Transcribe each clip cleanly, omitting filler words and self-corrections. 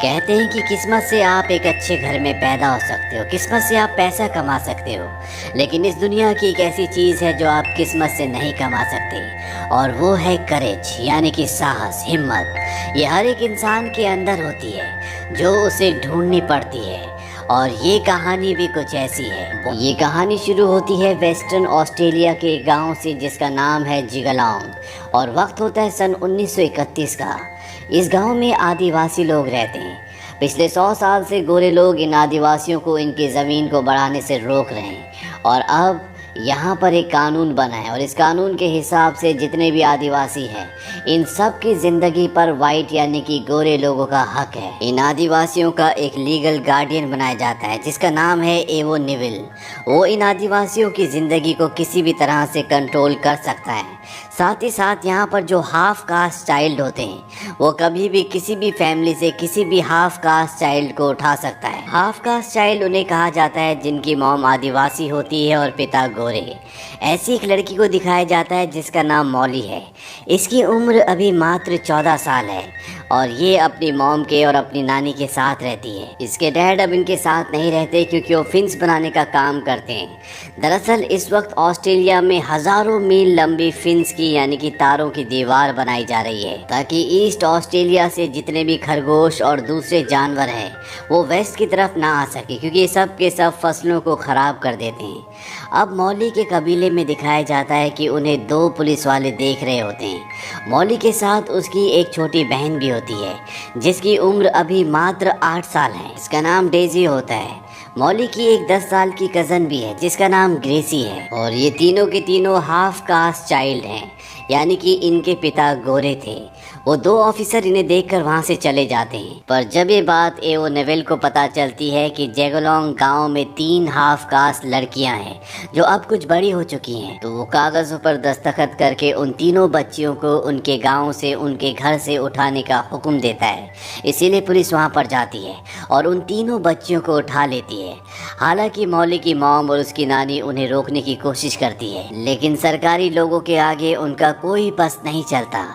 कहते हैं कि किस्मत से आप एक अच्छे घर में पैदा हो सकते हो, किस्मत से आप पैसा कमा सकते हो, लेकिन इस दुनिया की एक ऐसी चीज़ है जो आप किस्मत से नहीं कमा सकते, और वो है करेज, यानी कि साहस, हिम्मत। ये हर एक इंसान के अंदर होती है, जो उसे ढूंढनी पड़ती है। और ये कहानी भी कुछ ऐसी है। ये कहानी शुरू होती है वेस्टर्न ऑस्ट्रेलिया के गांव से, जिसका नाम है जिगलौंग, और वक्त होता है सन 1931 का। इस गांव में आदिवासी लोग रहते हैं। पिछले 100 साल से गोरे लोग इन आदिवासियों को इनकी ज़मीन को बढ़ाने से रोक रहे हैं, और अब यहाँ पर एक कानून बना है, और इस कानून के हिसाब से जितने भी आदिवासी हैं, इन सब की ज़िंदगी पर वाइट यानी कि गोरे लोगों का हक है। इन आदिवासियों का एक लीगल गार्डियन बनाया जाता है, जिसका नाम है एवो नेविल। वो इन आदिवासियों की ज़िंदगी को किसी भी तरह से कंट्रोल कर सकता है। साथ ही साथ यहाँ पर जो हाफ कास्ट चाइल्ड होते हैं, वो कभी भी किसी भी फैमिली से किसी भी हाफ कास्ट चाइल्ड को उठा सकता है। हाफ कास्ट चाइल्ड उन्हें कहा जाता है जिनकी मॉम आदिवासी होती है और पिता गोरे। ऐसी एक लड़की को दिखाया जाता है जिसका नाम मॉली है। इसकी उम्र अभी मात्र 14 साल है, और ये अपनी मॉम के और अपनी नानी के साथ रहती है। इसके डैड अब इनके साथ नहीं रहते क्योंकि वो फिंस बनाने का काम करते हैं। दरअसल इस वक्त ऑस्ट्रेलिया में हज़ारों मील लंबी फिंस की यानी कि तारों की दीवार बनाई जा रही है, ताकि ईस्ट ऑस्ट्रेलिया से जितने भी खरगोश और दूसरे जानवर हैं वो वेस्ट की तरफ ना आ सके, क्योंकि ये सब के सब फसलों को ख़राब कर देते हैं। अब मौली के कबीले में दिखाया जाता है कि उन्हें 2 पुलिस वाले देख रहे होते हैं। मौली के साथ उसकी एक छोटी बहन भी होती है, जिसकी उम्र अभी मात्र 8 साल है। इसका नाम डेजी होता है। मौली की एक 10 साल की कज़न भी है, जिसका नाम ग्रेसी है, और ये तीनों के तीनों हाफ कास्ट चाइल्ड हैं, यानी कि इनके पिता गोरे थे। वो 2 ऑफिसर इन्हें देखकर वहाँ से चले जाते हैं, पर जब ये बात एवो नेविल को पता चलती है कि जिगलौंग गांव में 3 हाफ कास्ट लड़कियां हैं जो अब कुछ बड़ी हो चुकी हैं, तो वो कागज़ों पर दस्तखत करके उन तीनों बच्चियों को उनके गांव से, उनके घर से उठाने का हुक्म देता है। इसीलिए पुलिस वहाँ पर जाती है और उन तीनों बच्चियों को उठा लेती है। हालांकि मौली की मॉम और उसकी नानी उन्हें रोकने की कोशिश करती है, लेकिन सरकारी लोगों के आगे उनका कोई बस नहीं चलता,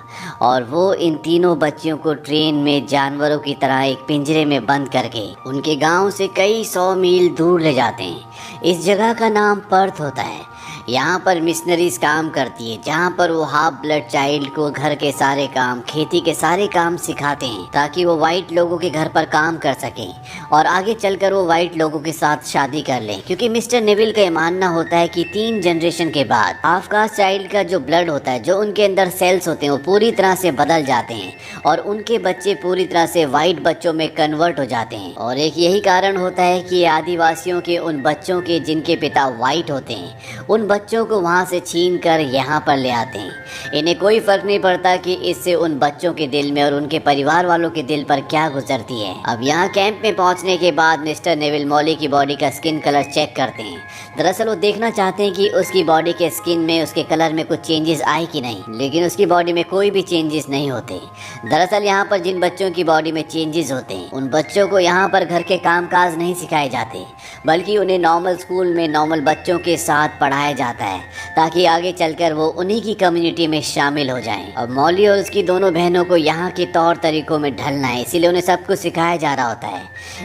और वो इन तीनों बच्चियों को ट्रेन में जानवरों की तरह एक पिंजरे में बंद करके उनके गांव से कई 100 मील दूर ले जाते हैं। इस जगह का नाम पर्थ होता है। यहाँ पर मिशनरीज काम करती है, जहाँ पर वो हाफ ब्लड चाइल्ड को घर के सारे काम, खेती के सारे काम सिखाते हैं, ताकि वो वाइट लोगों के घर पर काम कर सकें और आगे चलकर वो वाइट लोगों के साथ शादी कर लें। क्योंकि मिस्टर नेविल का ये मानना होता है कि 3 जनरेशन के बाद हाफ कास्ट चाइल्ड का जो ब्लड होता है, जो उनके अंदर सेल्स होते हैं, वो पूरी तरह से बदल जाते हैं और उनके बच्चे पूरी तरह से वाइट बच्चों में कन्वर्ट हो जाते हैं। और एक यही कारण होता है कि आदिवासियों के उन बच्चों के जिनके पिता वाइट होते हैं, उन बच्चों को वहाँ से छीन कर यहाँ पर ले आते हैं। इन्हें कोई फर्क नहीं पड़ता कि इससे उन बच्चों के दिल में और उनके परिवार वालों के दिल पर क्या गुजरती है। अब यहाँ कैंप में पहुँचने के बाद मिस्टर नेविल मौली की बॉडी का स्किन कलर चेक करते हैं। दरअसल वो देखना चाहते हैं कि उसकी बॉडी के स्किन में, उसके कलर में कुछ चेंजेस आए कि नहीं, लेकिन उसकी बॉडी में कोई भी चेंजेस नहीं होते। दरअसल यहाँ पर जिन बच्चों की बॉडी में चेंजेस होते हैं, उन बच्चों को यहाँ पर घर के कामकाज नहीं सिखाए जाते, बल्कि उन्हें नॉर्मल स्कूल में नॉर्मल बच्चों के साथ पढ़ाया जाता है, ताकि आगे चलकर वो उन्हीं की कम्युनिटी में शामिल हो जाएं। अब मौली और उसकी दोनों बहनों को यहाँ के तौर तरीकों में ढलना है, इसीलिए उन्हें सब कुछ सिखाया जा रहा होता है।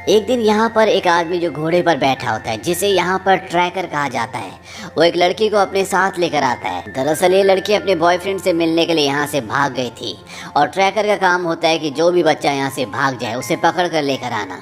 एक दिन यहाँ पर एक आदमी जो घोड़े पर बैठा होता है, जिसे यहाँ पर ट्रैकर कहा जाता है, वो एक लड़की को अपने साथ लेकर आता है। दरअसल ये लड़की अपने बॉयफ्रेंड से मिलने के लिए यहाँ से भाग गई थी, और ट्रैकर का काम होता है कि जो भी बच्चा यहाँ से भाग जाए उसे पकड़ कर लेकर आना।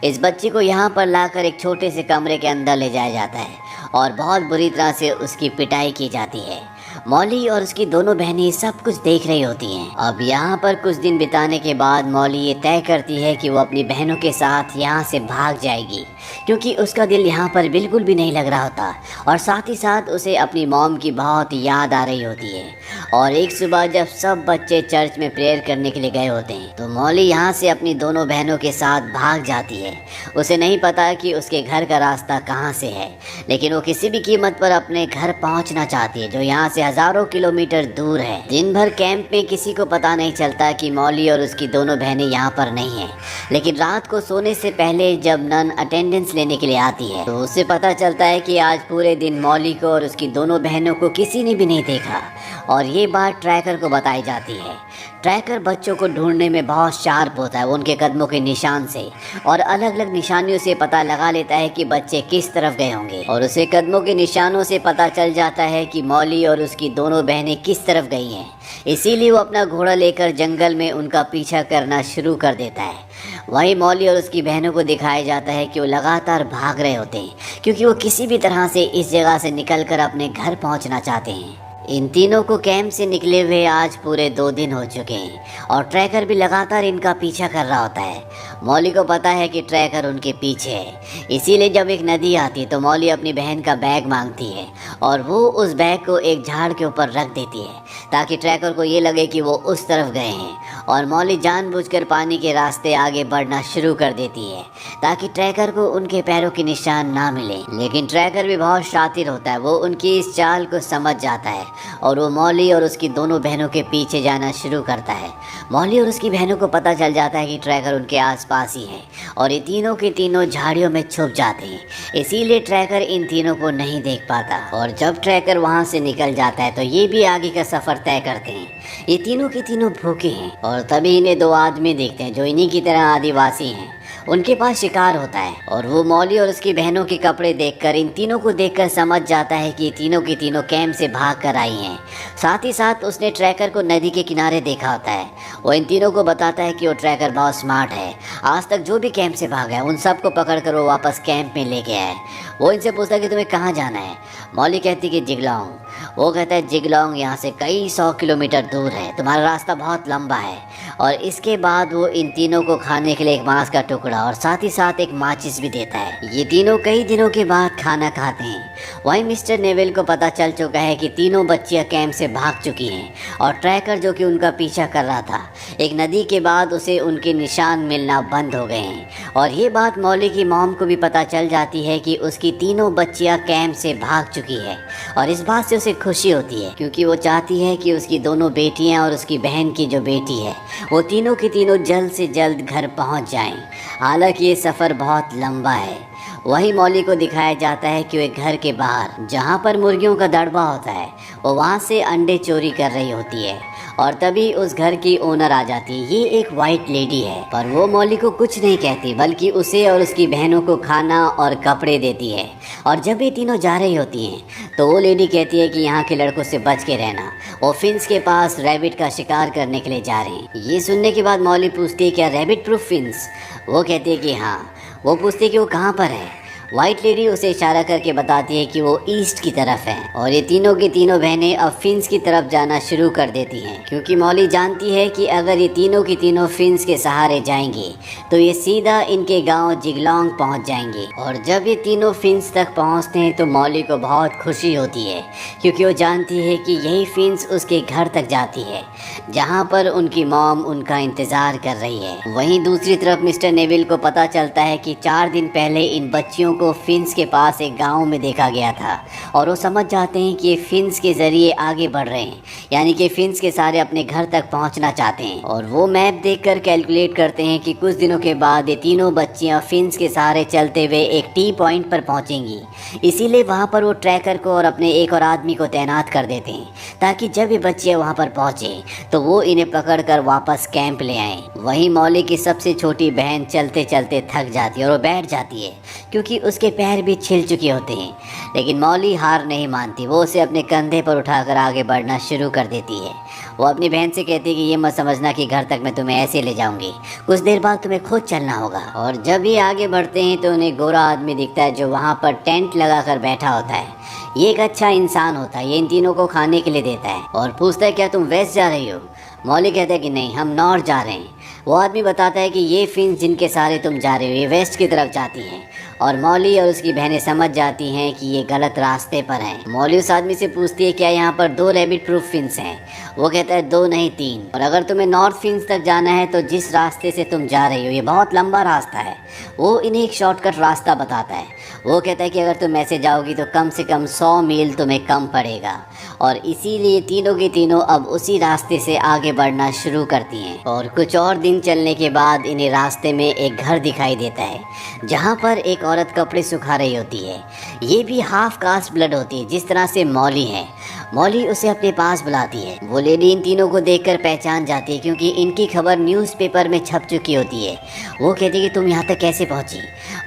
इस बच्ची को यहाँ पर लाकर एक छोटे से कमरे के अंदर ले जाया जाता है और बहुत बुरी तरह से उसकी पिटाई की जाती है। मौली और उसकी दोनों बहनें सब कुछ देख रही होती हैं। अब यहाँ पर कुछ दिन बिताने के बाद मौली ये तय करती है कि वो अपनी बहनों के साथ यहाँ से भाग जाएगी, क्योंकि उसका दिल यहाँ पर बिल्कुल भी नहीं लग रहा होता, और साथ ही साथ उसे अपनी मॉम की बहुत याद आ रही होती है। और एक सुबह जब सब बच्चे चर्च में प्रेयर करने के लिए गए होते हैं, तो मौली यहाँ से अपनी दोनों बहनों के साथ भाग जाती है। उसे नहीं पता कि उसके घर का रास्ता कहाँ से है, लेकिन वो किसी भी कीमत पर अपने घर पहुँचना चाहती है, जो यहाँ से हजारों किलोमीटर दूर है। दिन भर कैंप में किसी को पता नहीं चलता कि मौली और उसकी दोनों बहनें यहाँ पर नहीं हैं। लेकिन रात को सोने से पहले जब नन अटेंडेंस लेने के लिए आती है तो उसे पता चलता है कि आज पूरे दिन मौली को और उसकी दोनों बहनों को किसी ने भी नहीं देखा। और ये बात ट्रैकर को बताई जाती है। ट्रैकर बच्चों को ढूंढने में बहुत शार्प होता है, वो उनके कदमों के निशान से और अलग अलग निशानियों से पता लगा लेता है कि बच्चे किस तरफ गए होंगे। और उसे कदमों के निशानों से पता चल जाता है कि मौली और उसकी दोनों बहनें किस तरफ गई हैं। इसीलिए वो अपना घोड़ा लेकर जंगल में उनका पीछा करना शुरू कर देता है। वहीं मौली और उसकी बहनों को दिखाया जाता है कि वो लगातार भाग रहे होते हैं, क्योंकि वो किसी भी तरह से इस जगह से निकलकर अपने घर पहुंचना चाहते हैं। इन तीनों को कैंप से निकले हुए आज पूरे 2 दिन हो चुके हैं और ट्रैकर भी लगातार इनका पीछा कर रहा होता है। मौली को पता है कि ट्रैकर उनके पीछे है, इसीलिए जब एक नदी आती है तो मौली अपनी बहन का बैग मांगती है और वो उस बैग को एक झाड़ के ऊपर रख देती है ताकि ट्रैकर को ये लगे कि वो उस तरफ गए हैं। और मौली जानबूझकर पानी के रास्ते आगे बढ़ना शुरू कर देती है ताकि ट्रैकर को उनके पैरों के निशान ना मिले। लेकिन ट्रैकर भी बहुत शातिर होता है, वो उनकी इस चाल को समझ जाता है और वो मौली और उसकी दोनों बहनों के पीछे जाना शुरू करता है। मौली और उसकी बहनों को पता चल जाता है कि ट्रैकर उनके आसपास ही है और ये तीनों के तीनों झाड़ियों में छुप जाते हैं, इसीलिए ट्रैकर इन तीनों को नहीं देख पाता। और जब ट्रैकर वहाँ से निकल जाता है तो ये भी आगे का सफ़र तय करते हैं। ये तीनों के तीनों भूखे हैं और तभी इन्हें 2 आदमी देखते हैं जो इन्हीं की तरह आदिवासी हैं। उनके पास शिकार होता है और वो मौली और उसकी बहनों के कपड़े देखकर इन तीनों को देखकर समझ जाता है कि ये तीनों की तीनों कैंप से भाग कर आई हैं। साथ ही साथ उसने ट्रैकर को नदी के किनारे देखा होता है। वो इन तीनों को बताता है कि वो ट्रैकर बहुत स्मार्ट है, आज तक जो भी कैंप से भागा है उन सबको पकड़ कर वो वापस कैंप में ले गया है। वो इनसे पूछता है कि तुम्हें कहाँ जाना है। मौली कहती कि जिगलौंग। वो कहता है जिगलौंग यहाँ से कई 100 किलोमीटर दूर है, तुम्हारा रास्ता बहुत लंबा है। और इसके बाद वो इन तीनों को खाने के लिए एक मांस का टुकड़ा और साथ ही साथ एक माचिस भी देता है। ये तीनों कई दिनों के बाद खाना खाते हैं। वहीं मिस्टर नेविल को पता चल चुका है कि तीनों बच्चियां कैंप से भाग चुकी हैं और ट्रैकर जो कि उनका पीछा कर रहा था, एक नदी के बाद उसे उनके निशान मिलना बंद हो गए हैं। और ये बात मौली की मॉम को भी पता चल जाती है कि उसकी तीनों बच्चियां कैंप से भाग चुकी है और इस बात से उसे खुशी होती है क्योंकि वो चाहती है कि उसकी दोनों बेटियां और उसकी बहन की जो बेटी है वो तीनों की तीनों जल्द से जल्द घर पहुंच जाएं। हालांकि ये सफ़र बहुत लंबा है। वहीं मौली को दिखाया जाता है कि वे घर के बाहर जहां पर मुर्गियों का दड़बा होता है वो वहां से अंडे चोरी कर रही होती है और तभी उस घर की ओनर आ जाती है। ये एक वाइट लेडी है, पर वो मौली को कुछ नहीं कहती बल्कि उसे और उसकी बहनों को खाना और कपड़े देती है। और जब ये तीनों जा रही होती हैं तो वो लेडी कहती है कि यहाँ के लड़कों से बच के रहना, वो फिन्स के पास रैबिट का शिकार करने के लिए जा रहे हैं। ये सुनने के बाद मौली पूछती है क्या रैबिट प्रूफ फिन्स? वो कहती है कि हाँ। वो पूछती है कि वो कहाँ पर है। वाइट लेडी उसे इशारा करके बताती है कि वो ईस्ट की तरफ है और ये तीनों की तीनों बहनें अब फिन्स की तरफ जाना शुरू कर देती हैं क्योंकि मौली जानती है कि अगर ये तीनों की तीनों फिन्स के सहारे जाएंगे तो ये सीधा इनके गांव जिगलौंग पहुंच जाएंगे। और जब ये तीनों फिन्स तक पहुंचते हैं तो मौली को बहुत खुशी होती है क्योंकि वो जानती है कि यही फिन्स उसके घर तक जाती है जहाँ पर उनकी मॉम उनका इंतज़ार कर रही है। वहीं दूसरी तरफ मिस्टर नेविल को पता चलता है कि 4 दिन पहले इन बच्चियों को फिन्स के पास एक गांव में देखा गया था और वो समझ जाते हैं कि ये फिन्स के जरिए आगे बढ़ रहे हैं, यानी कि फिन्स के सारे अपने घर तक पहुंचना चाहते हैं। और वो मैप देखकर कैलकुलेट करते हैं कि कुछ दिनों के बाद ये तीनों बच्चियां फिन्स के सहारे चलते हुए एक टी पॉइंट पर पहुंचेंगी। इसीलिए वहां पर वो ट्रैकर को और अपने एक और आदमी को तैनात कर देते हैं ताकि जब ये बच्चियां वहां पर पहुंचे तो वो इन्हें पकड़कर वापस कैंप ले आएं। वहीं मौली की सबसे छोटी बहन चलते चलते थक जाती है और वो बैठ जाती है क्योंकि उसके पैर भी छिल चुके होते हैं। लेकिन मौली हार नहीं मानती, वो उसे अपने कंधे पर उठाकर आगे बढ़ना शुरू कर देती है। वो अपनी बहन से कहती है कि ये मत समझना कि घर तक मैं तुम्हें ऐसे ले जाऊंगी, कुछ देर बाद तुम्हें खुद चलना होगा। और जब ये आगे बढ़ते हैं तो उन्हें गोरा आदमी दिखता है जो वहाँ पर टेंट लगाकर बैठा होता है। ये एक अच्छा इंसान होता है, ये इन तीनों को खाने के लिए देता है और पूछता है क्या तुम वेस्ट जा रही हो? मौली कहता है कि नहीं, हम नॉर्थ जा रहे हैं। वो आदमी बताता है कि ये फिन्स जिनके सहारे तुम जा रहे हो ये वेस्ट की तरफ जाती हैं और मौली और उसकी बहनें समझ जाती हैं कि ये गलत रास्ते पर हैं। मौली उस आदमी से पूछती है क्या यहाँ पर 2 रैबिट प्रूफ फिंस हैं। वो कहता है 2 नहीं 3, और अगर तुम्हें नॉर्थ फिंस तक जाना है तो जिस रास्ते से तुम जा रही हो ये बहुत लंबा रास्ता है। वो इन्हें एक शॉर्टकट रास्ता बताता है। वो कहता है कि अगर तुम ऐसे जाओगी तो कम से कम 100 मील तुम्हें कम पड़ेगा, और इसीलिए तीनों की तीनों अब उसी रास्ते से आगे बढ़ना शुरू करती हैं। और कुछ और दिन चलने के बाद इन्हें रास्ते में एक घर दिखाई देता है जहाँ पर एक औरत कपड़े सुखा रही होती है। ये भी हाफ कास्ट ब्लड होती है जिस तरह से मौली है। मौली उसे अपने पास बुलाती है। वो लेडी इन तीनों को देखकर पहचान जाती है क्योंकि इनकी खबर न्यूज़पेपर में छप चुकी होती है। वो कहती है कि तुम यहाँ तक कैसे पहुँची।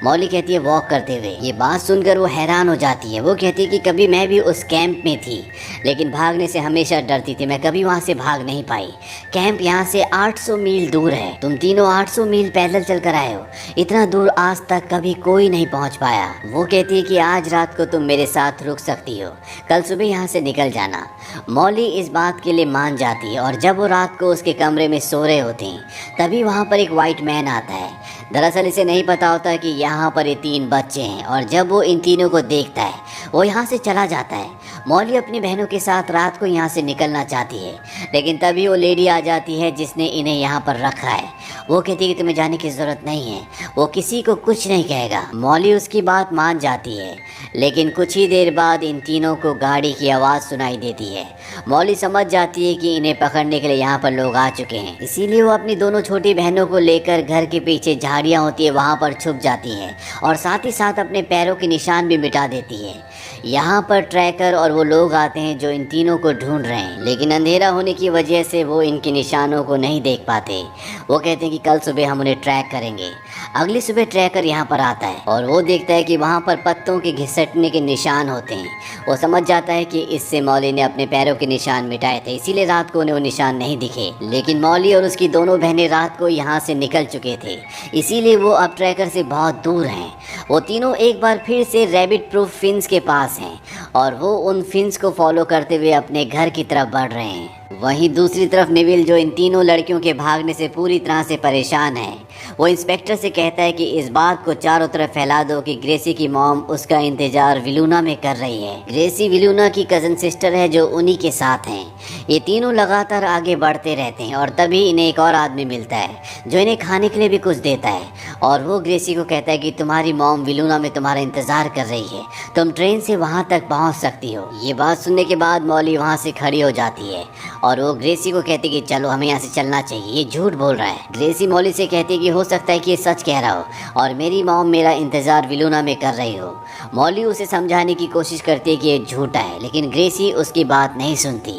मौली कहती है वॉक करते हुए। ये बात सुनकर वो हैरान हो जाती है। वो कहती है कि कभी मैं भी उस कैंप में थी, लेकिन भागने से हमेशा डरती थी। मैं कभी वहाँ से भाग नहीं पाई। कैंप यहाँ से 800 मील दूर है। तुम तीनों 800 मील पैदल चल कर आए हो। इतना दूर आज तक कभी कोई नहीं पहुँच पाया। वो कहती है कि आज रात को तुम मेरे साथ रुक सकती हो, कल सुबह यहाँ से निकल जाना। मौली इस बात के लिए मान जाती है, और जब वो रात को उसके कमरे में सो रहे होते हैं तभी वहाँ पर एक वाइट मैन आता है। दरअसल इसे नहीं पता होता कि यहाँ पर ये 3 बच्चे हैं, और जब वो इन तीनों को देखता है वो यहाँ से चला जाता है। मौली अपनी बहनों के साथ रात को यहाँ से निकलना चाहती है, लेकिन तभी वो लेडी आ जाती है जिसने इन्हें यहाँ पर रखा है। वो कहती है कि तुम्हें जाने की ज़रूरत नहीं है, वो किसी को कुछ नहीं कहेगा। मौली उसकी बात मान जाती है, लेकिन कुछ ही देर बाद इन तीनों को गाड़ी की आवाज़ सुनाई देती है। मौली समझ जाती है कि इन्हें पकड़ने के लिए यहाँ पर लोग आ चुके हैं, इसीलिए वो अपनी दोनों छोटी बहनों को लेकर घर के पीछे झाड़ियाँ होती है वहाँ पर छुप जाती है, और साथ ही साथ अपने पैरों के निशान भी मिटा देती है। यहाँ पर ट्रैकर और वो लोग आते हैं जो इन तीनों को ढूंढ रहे हैं, लेकिन अंधेरा होने की वजह से वो इनके निशानों को नहीं देख पाते। वो कहते हैं कि कल सुबह हम उन्हें ट्रैक करेंगे। अगली सुबह ट्रैकर यहाँ पर आता है और वो देखता है कि वहाँ पर पत्तों के घिसटने के निशान होते हैं। वो समझ जाता है कि इससे मौली ने अपने पैरों के निशान मिटाए थे, इसीलिए रात को उन्हें वो निशान नहीं दिखे। लेकिन मौली और उसकी दोनों बहनें रात को यहाँ से निकल चुके थे, इसीलिए वो अब ट्रैकर से बहुत दूर हैं। वो तीनों एक बार फिर से रैबिट प्रूफ फिंस के पास हैं, और वो उन फिंस को फॉलो करते हुए अपने घर की तरफ बढ़ रहे हैं। वहीं दूसरी तरफ नेविल, जो इन तीनों लड़कियों के भागने से पूरी तरह से परेशान है, वो इंस्पेक्टर से कहता है कि इस बात को चारों तरफ फैला दो कि ग्रेसी की मॉम उसका इंतजार विलूना में कर रही है। ग्रेसी विलूना की कज़न सिस्टर है जो उन्हीं के साथ हैं। ये तीनों लगातार आगे बढ़ते रहते हैं, और तभी इन्हें एक और आदमी मिलता है जो इन्हें खाने के लिए भी कुछ देता है, और वो ग्रेसी को कहता है कि तुम्हारी मॉम विलूना में तुम्हारा इंतज़ार कर रही है, तुम ट्रेन से वहाँ तक पहुँच सकती हो। ये बात सुनने के बाद मौली वहाँ से खड़ी हो जाती है, और वो ग्रेसी को कहती है कि चलो हमें यहाँ से चलना चाहिए, ये झूठ बोल रहा है। ग्रेसी मौली से कहती है कि हो सकता है कि ये सच कह रहा हो, और मेरी मॉम मेरा इंतज़ार विलूना में कर रही हो। मौली उसे समझाने की कोशिश करती है कि ये झूठा है, लेकिन ग्रेसी उसकी बात नहीं सुनती।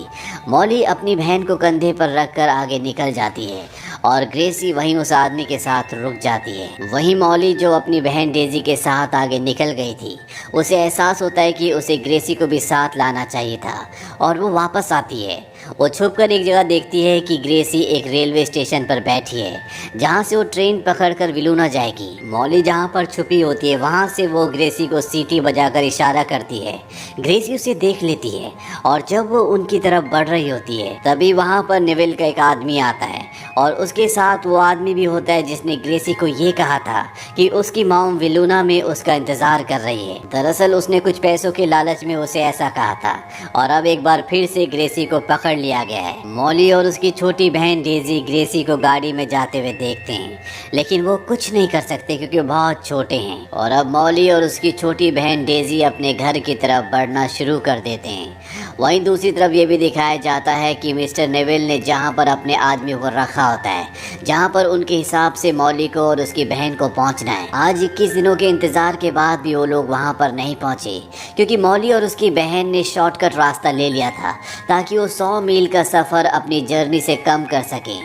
मौली अपनी बहन को कंधे पर रखकर आगे निकल जाती है, और ग्रेसी वहीं उस आदमी के साथ रुक जाती है। वहीं मौली, जो अपनी बहन डेजी के साथ आगे निकल गई थी, उसे एहसास होता है कि उसे ग्रेसी को भी साथ लाना चाहिए था, और वो वापस आती है। वो छुपकर एक जगह देखती है कि ग्रेसी एक रेलवे स्टेशन पर बैठी है, जहाँ से वो ट्रेन पकड़कर विलूना जाएगी। मौली जहाँ पर छुपी होती है वहाँ से वो ग्रेसी को सीटी बजाकर इशारा करती है। ग्रेसी उसे देख लेती है, और जब वो उनकी तरफ बढ़ रही होती है तभी वहाँ पर नेविल का एक आदमी आता है, और उसके साथ वो आदमी भी होता है जिसने ग्रेसी को ये कहा था कि उसकी मॉम विलूना में उसका इंतज़ार कर रही है। दरअसल उसने कुछ पैसों के लालच में उसे ऐसा कहा था, और अब एक बार फिर से ग्रेसी को पकड़ लिया गया है। मौली और उसकी छोटी बहन डेजी ग्रेसी को गाड़ी में जाते हुए देखते हैं, लेकिन वो कुछ नहीं कर सकते क्योंकि वो बहुत छोटे हैं। और अब मौली और उसकी छोटी बहन डेजी अपने घर की तरफ बढ़ना शुरू कर देते हैं। वहीं दूसरी तरफ ये भी दिखाया जाता है कि मिस्टर नेविल ने जहाँ पर अपने आदमी को रखा होता है, जहाँ पर उनके हिसाब से मौली को और उसकी बहन को पहुँचना है, आज 21 दिनों के इंतज़ार के बाद भी वो लोग वहाँ पर नहीं पहुँचे, क्योंकि मौली और उसकी बहन ने शॉर्टकट रास्ता ले लिया था ताकि वो 100 मील का सफ़र अपनी जर्नी से कम कर सकें।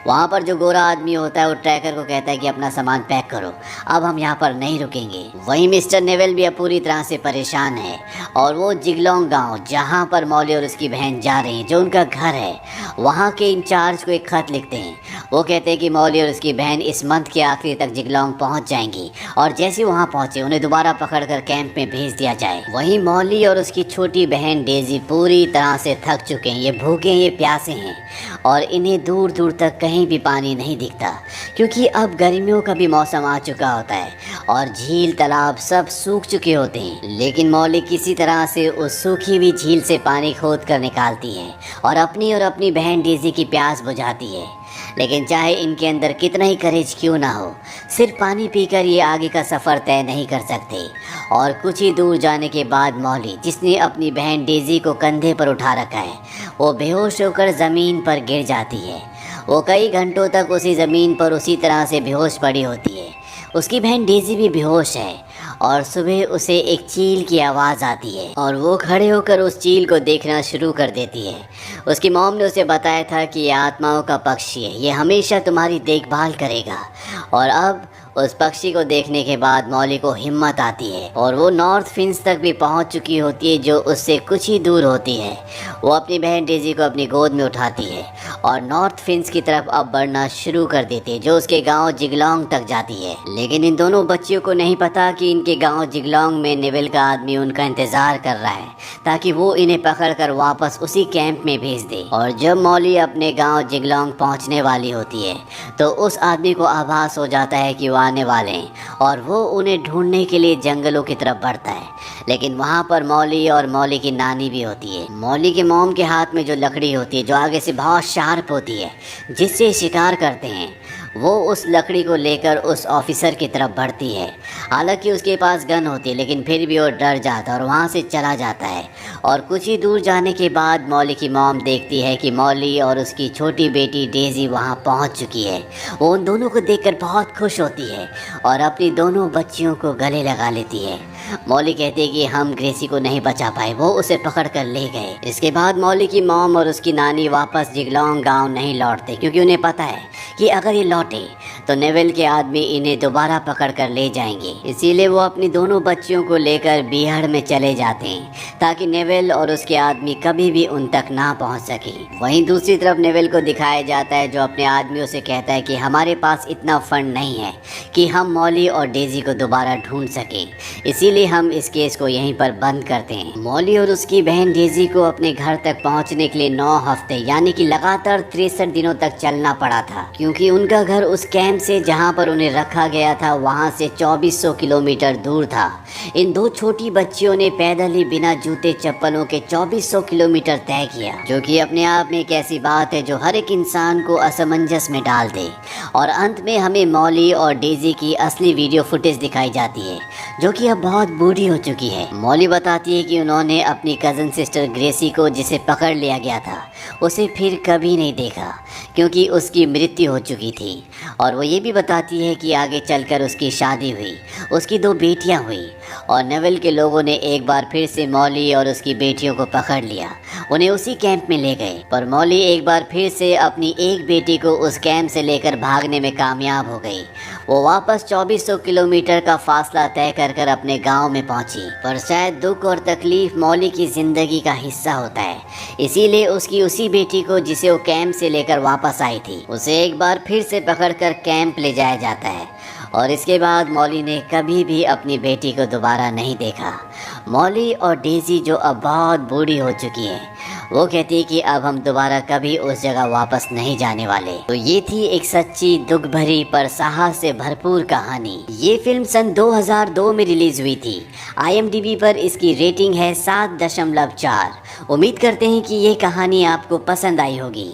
वहाँ पर जो गोरा आदमी होता है वो ट्रैकर को कहता है कि अपना सामान पैक करो, अब हम यहाँ पर नहीं रुकेंगे। वहीं मिस्टर नेविल भी अब पूरी तरह से परेशान है, और वो जिगलोंग गांव, जहाँ पर मौली और उसकी बहन जा रही हैं, जो उनका घर है, वहाँ के इंचार्ज को एक खत लिखते हैं। वो कहते हैं कि मौली और उसकी बहन इस मंथ के आखिरी तक जिगलोंग पहुँच जाएंगी, और जैसे वहाँ पहुँचे उन्हें दोबारा पकड़कर कैंप में भेज दिया जाए। वहीं मौली और उसकी छोटी बहन डेजी पूरी तरह से थक चुके हैं, ये भूखे हैं, ये प्यासे हैं, और इन्हें दूर दूर तक कहीं भी पानी नहीं दिखता, क्योंकि अब गर्मियों का भी मौसम आ चुका होता है और झील तालाब सब सूख चुके होते हैं। लेकिन मौली किसी तरह से उस सूखी हुई झील से पानी खोद कर निकालती है और अपनी बहन डेज़ी की प्यास बुझाती है। लेकिन चाहे इनके अंदर कितना ही करेज क्यों ना हो, सिर्फ पानी पीकर ये आगे का सफ़र तय नहीं कर सकते। और कुछ ही दूर जाने के बाद मौली, जिसने अपनी बहन डेज़ी को कंधे पर उठा रखा है, वो बेहोश होकर ज़मीन पर गिर जाती है। वो कई घंटों तक उसी ज़मीन पर उसी तरह से बेहोश पड़ी होती है। उसकी बहन डेज़ी भी बेहोश है और सुबह उसे एक चील की आवाज़ आती है और वो खड़े होकर उस चील को देखना शुरू कर देती है। उसकी मॉम ने उसे बताया था कि ये आत्माओं का पक्षी है, ये हमेशा तुम्हारी देखभाल करेगा। और अब उस पक्षी को देखने के बाद मौली को हिम्मत आती है और वो नॉर्थ फिन्स तक भी पहुंच चुकी होती है, जो उससे कुछ ही दूर होती है। वो अपनी बहन डेज़ी को अपनी गोद में उठाती है और नॉर्थ फिन्स की तरफ अब बढ़ना शुरू कर देती है, जो उसके गांव जिगलॉन्ग तक जाती है। लेकिन इन दोनों बच्चियों को नहीं पता कि इनके गांव जिगलॉन्ग में नेविल का आदमी उनका इंतज़ार कर रहा है, ताकि वो इन्हें पकड़कर वापस उसी कैंप में भेज दे। और जब मौली अपने गांव जिगलॉन्ग पहुंचने वाली होती है तो उस आदमी को आभास हो जाता है कि वो आने वाले हैं और वो उन्हें ढूंढने के लिए जंगलों की तरफ बढ़ता है। लेकिन वहाँ पर मौली और मौली की नानी भी होती है। मौली के मॉम के हाथ में जो लकड़ी होती है, जो आगे से बहुत शार्प होती है, जिससे शिकार करते हैं, वो उस लकड़ी को लेकर उस ऑफिसर की तरफ बढ़ती है। हालांकि उसके पास गन होती है, लेकिन फिर भी वो डर जाता है और वहाँ से चला जाता है। और कुछ ही दूर जाने के बाद मौली की मॉम देखती है कि मौली और उसकी छोटी बेटी डेज़ी वहाँ पहुँच चुकी है। वो उन दोनों को देखकर बहुत खुश होती है और अपनी दोनों बच्चियों को गले लगा लेती है। मौली कहती है कि हम ग्रेसी को नहीं बचा पाए, वो उसे पकड़ कर ले गए। इसके बाद मौली की मॉम और उसकी नानी वापस जिगलॉन्ग गांव नहीं लौटते, क्योंकि उन्हें पता है कि अगर ये लौटे तो नेविल के आदमी इन्हें दोबारा पकड़ कर ले जाएंगे। इसीलिए वो अपनी दोनों बच्चियों को लेकर बीहड़ में चले जाते हैं, ताकि नेविल और उसके आदमी कभी भी उन तक ना पहुंच सके। वहीं दूसरी तरफ नेविल को दिखाया जाता है, जो अपने आदमियों से कहता है कि हमारे पास इतना फंड नहीं है कि हम मौली और डेज़ी को दोबारा ढूंढ सकें, इसीलिए हम इस केस को यहीं पर बंद करते हैं। मौली और उसकी बहन डेज़ी को अपने घर तक पहुंचने के लिए 9 हफ्ते यानी कि लगातार 63 दिनों तक चलना पड़ा था, क्योंकि उनका घर उस कैंप से जहां पर उन्हें रखा गया था वहां से 2400 किलोमीटर दूर था। इन दो छोटी बच्चियों ने पैदल ही बिना जूते चप्पलों के 2400 किलोमीटर तय किया, जो कि अपने आप में एक ऐसी बात है जो हर एक इंसान को असमंजस में डाल दे। और अंत में हमें मौली और डेज़ी की असली वीडियो फुटेज दिखाई जाती है, जो कि अब बहुत बूढ़ी हो चुकी है। मौली बताती है कि उन्होंने अपनी कज़न सिस्टर ग्रेसी को, जिसे पकड़ लिया गया था, उसे फिर कभी नहीं देखा, क्योंकि उसकी मृत्यु हो चुकी थी। और वो ये भी बताती है कि आगे चलकर उसकी शादी हुई, उसकी 2 बेटियां हुई और नेविल के लोगों ने एक बार फिर से मौली और उसकी बेटियों को पकड़ लिया, उन्हें उसी कैंप में ले गए। पर मौली एक बार फिर से अपनी एक बेटी को उस कैंप से लेकर भागने में कामयाब हो गई। वो वापस 2400 किलोमीटर का फासला तय कर कर अपने गांव में पहुंची। पर शायद दुख और तकलीफ मौली की ज़िंदगी का हिस्सा होता है, इसीलिए उसकी उसी बेटी को, जिसे वो कैंप से लेकर वापस आई थी, उसे एक बार फिर से पकड़कर कैंप ले जाया जाता है। और इसके बाद मौली ने कभी भी अपनी बेटी को दोबारा नहीं देखा। मौली और डेज़ी, जो अब बहुत बूढ़ी हो चुकी है, वो कहती है कि अब हम दोबारा कभी उस जगह वापस नहीं जाने वाले। तो ये थी एक सच्ची, दुख भरी पर साहस से भरपूर कहानी। ये फिल्म सन 2002 में रिलीज हुई थी। IMDb पर इसकी रेटिंग है 7.4। उम्मीद करते हैं कि ये कहानी आपको पसंद आई होगी।